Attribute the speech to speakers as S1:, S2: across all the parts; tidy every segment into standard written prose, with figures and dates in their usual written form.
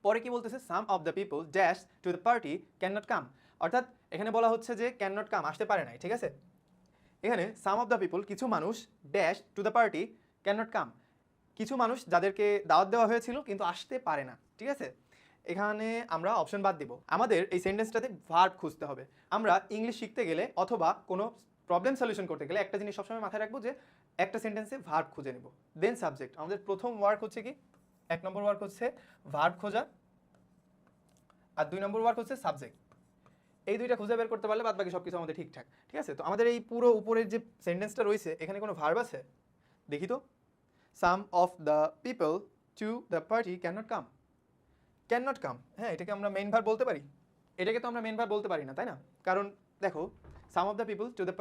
S1: পরে কি বলতেছে some of the people dash to the party can not come, অর্থাৎ এখানে বলা হচ্ছে যে ক্যান নট কাম আসতে পারে নাই, ঠিক আছে। এখানে সাম অফ দ্য পিপল কিছু মানুষ dash to the party can not come, কিছু মানুষ যাদেরকে দাওয়াত দেওয়া হয়েছিল কিন্তু আসতে পারে না, ঠিক আছে। এখানে আমরা অপশন বাদ দিব, আমাদের এই সেন্টেন্সটাতে ভার্ব খুঁজতে হবে। আমরা ইংলিশ শিখতে গেলে অথবা কোনো প্রবলেম সলিউশন করতে গেলে একটা জিনিস সবসময় মাথায় রাখবো যে একটা সেন্টেন্সে ভার্ব খুঁজে নেব, দেন সাবজেক্ট। আমাদের প্রথম ওয়ার্ক হচ্ছে কি, 1 নম্বর ওয়ার্ক হচ্ছে ভার্ব খোঁজা, আর 2 নম্বর ওয়ার্ক হচ্ছে সাবজেক্ট। এই দুইটা খুঁজে বের করতে পারলে বাদ বাকি সব কিছু আমাদের ঠিকঠাক, ঠিক আছে। তো আমাদের এই পুরো উপরের যে সেন্টেন্সটা রয়েছে এখানে কোনো ভার্ব আছে দেখি তো। Some of the people to the party can not come, can not come, হ্যাঁ এটাকে আমরা মেইন ভার্ব বলতে পারি? এটাকে তো আমরা মেইন ভার্ব বলতে পারি না, তাই না? কারণ দেখো some of the people to the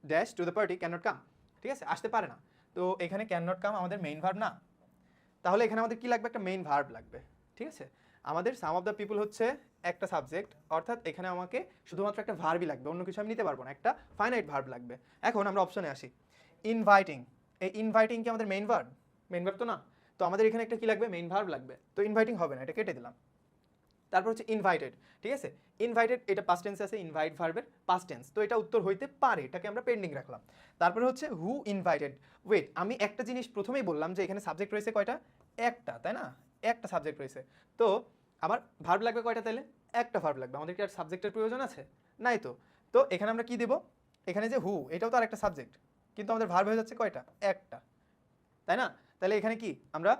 S1: dash to the party can not come, ঠিক আছে, আসতে পারে না। তো এখানে ক্যান নট কাম আমাদের মেইন ভার্ব না, তাহলে এখানে আমাদের কি লাগবে, একটা মেইন ভার্ব লাগবে, ঠিক আছে। আমাদের সাম অফ দ্য পিপল হচ্ছে একটা সাবজেক্ট, অর্থাৎ এখানে আমাকে শুধুমাত্র একটা ভার্বই লাগবে, অন্য কিছু আমি নিতে পারবো না, একটা ফাইনাইট ভার্ব লাগবে। এখন আমরা অপশনে আসি, ইনভাইটিং, এই ইনভাইটিং কি আমাদের মেইন ভার্ব? মেইন ভার্ব তো না, তো আমাদের এখানে একটা কি লাগবে, মেইন ভার্ব লাগবে। তো ইনভাইটিং হবে না, এটা কেটে দিলাম। তারপর হচ্ছে ইনভাইটেড, ঠিক আছে। ইনভাইটেড এটা পাস্ট টেন্স আছে, ইনভাইট ভার্বের পাস্ট টেন্স, তো এটা উত্তর হইতে পারে, এটাকে আমরা পেন্ডিং রাখলাম। তারপরে হচ্ছে হু ইনভাইটেড। ওয়েট, আমি একটা জিনিস প্রথমেই বললাম যে এখানে সাবজেক্ট রয়েছে কয়টা, একটা, তাই না? একটা সাবজেক্ট রয়েছে, তো আমার ভার্ব লাগবে কয়টা তাহলে? একটা ভার্ব লাগবে। আমাদের কি আর সাবজেক্টের প্রয়োজন আছে? নাই তো। তো এখানে আমরা কি দেব, এখানে যে হু এটাও তো আর একটা সাবজেক্ট, কিন্তু আমাদের ভার্ব হয়ে যাচ্ছে কয়টা, একটা, তাই না? তাহলে এখানে কি আমরা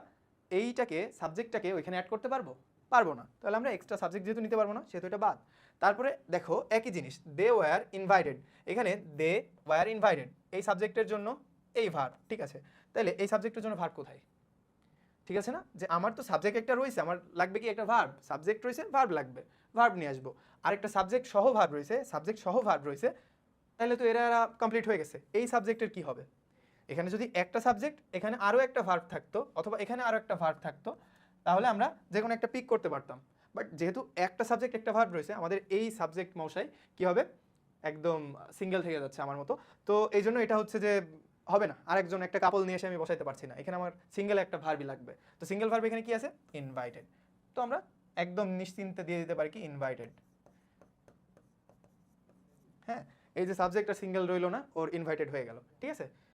S1: এইটাকে সাবজেক্টটাকে ওইখানে অ্যাড করতে পারবো? পারবো না, তাহলে আমরা এক্সট্রা সাবজেক্ট যেহেতু নিতে পারবো না সেহেতু এটা বাদ। তারপরে দেখো একই জিনিস, দে ওয়্যার ইনভাইটেড, এখানে দে ওয়্যার ইনভাইটেড এই সাবজেক্টের জন্য এই ভার্ব, ঠিক আছে। তাহলে এই সাবজেক্টের জন্য ভার্ব কোথায়? ঠিক আছে না, যে আমার তো সাবজেক্ট একটা রয়েছে, আমার লাগবে কি একটা ভার্ব, সাবজেক্ট রয়েছে ভার্ব লাগবে, ভার্ব নিয়ে আসবো। আরেকটা সাবজেক্ট সহ ভার্ব রয়েছে, সাবজেক্ট সহ ভার্ব রয়েছে, তাহলে তো এরা কমপ্লিট হয়ে গেছে। এই সাবজেক্টের কি হবে? এখানে যদি একটা সাবজেক্ট এখানে আরও একটা ভার্ব থাকতো, অথবা এখানে আরও একটা ভার্ব থাকতো, তাহলে আমরা যে কোনো একটা পিক করতে পারতাম। বাট যেহেতু একটা সাবজেক্ট একটা ভার্ব রয়েছে, আমাদের এই সাবজেক্ট মশাই কি হবে, একদম সিঙ্গেল থেকে যাচ্ছে আমার মতো। তো এই জন্য এটা হচ্ছে যে হবে না, আরেকজন একটা কাপল নিয়ে এসে আমি বসাইতে পারছি না, এখানে আমার সিঙ্গেল একটা ভার্বই লাগবে। তো সিঙ্গেল ভার্ব এখানে কি আছে, ইনভাইটেড। তো আমরা একদম নিশ্চিন্তে দিয়ে দিতে পারি কি, ইনভাইটেড। হ্যাঁ, এই যে সাবজেক্টটা সিঙ্গেল রইলো না, ওর ইনভাইটেড হয়ে গেল, ঠিক আছে।